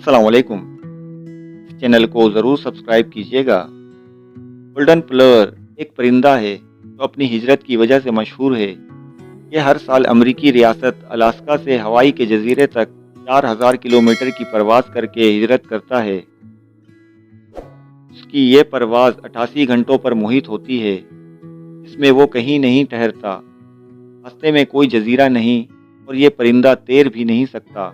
السلام علیکم، اس چینل کو ضرور سبسکرائب کیجیے گا۔ گولڈن پلور ایک پرندہ ہے جو اپنی ہجرت کی وجہ سے مشہور ہے۔ یہ ہر سال امریکی ریاست الاسکا سے ہوائی کے جزیرے تک 4000 کلومیٹر کی پرواز کر کے ہجرت کرتا ہے۔ اس کی یہ پرواز 88 گھنٹوں پر محیط ہوتی ہے، اس میں وہ کہیں نہیں ٹھہرتا۔ راستے میں کوئی جزیرہ نہیں اور یہ پرندہ تیر بھی نہیں سکتا۔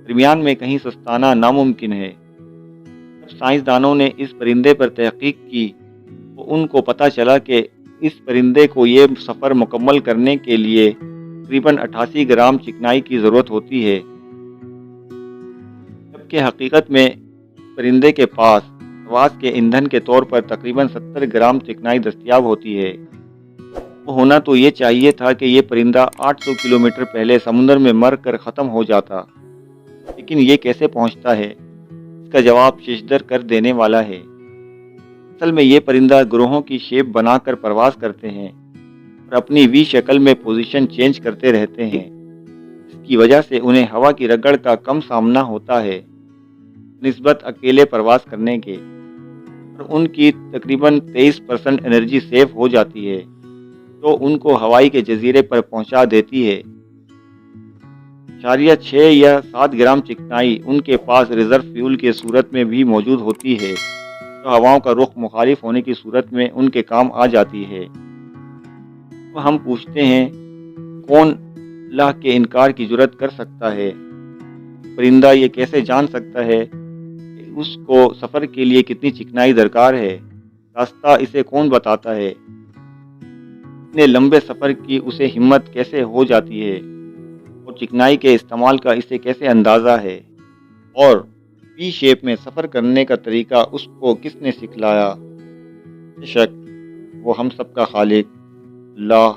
درمیان میں کہیں سستانا ناممکن ہے۔ جب سائنسدانوں نے اس پرندے پر تحقیق کی تو ان کو پتہ چلا کہ اس پرندے کو یہ سفر مکمل کرنے کے لیے تقریباً 88 گرام چکنائی کی ضرورت ہوتی ہے، جبکہ حقیقت میں اس پرندے کے پاس پرواز کے ایندھن کے طور پر تقریباً 70 گرام چکنائی دستیاب ہوتی ہے۔ وہ ہونا تو یہ چاہیے تھا کہ یہ پرندہ 800 کلومیٹر پہلے سمندر میں مر کر ختم ہو جاتا، لیکن یہ کیسے پہنچتا ہے؟ اس کا جواب ششدر کر دینے والا ہے۔ اصل میں یہ پرندہ گروہوں کی شیپ بنا کر پرواز کرتے ہیں اور اپنی وی شکل میں پوزیشن چینج کرتے رہتے ہیں۔ اس کی وجہ سے انہیں ہوا کی رگڑ کا کم سامنا ہوتا ہے نسبت اکیلے پرواز کرنے کے، اور ان کی تقریباً 23% انرجی سیو ہو جاتی ہے جو ان کو ہوائی کے جزیرے پر پہنچا دیتی ہے۔ 6 یا 7 گرام چکنائی ان کے پاس ریزرو فیول کے صورت میں بھی موجود ہوتی ہے جو ہواؤں کا رخ مخالف ہونے کی صورت میں ان کے کام آ جاتی ہے۔ تو ہم پوچھتے ہیں، کون اللہ کے انکار کی جرات کر سکتا ہے؟ پرندہ یہ کیسے جان سکتا ہے کہ اس کو سفر کے لیے کتنی چکنائی درکار ہے؟ راستہ اسے کون بتاتا ہے؟ اتنے لمبے سفر کی اسے ہمت کیسے ہو جاتی ہے؟ اور چکنائی کے استعمال کا اسے کیسے اندازہ ہے؟ اور وی شیپ میں سفر کرنے کا طریقہ اس کو کس نے سکھلایا؟ بے شک وہ ہم سب کا خالق اللہ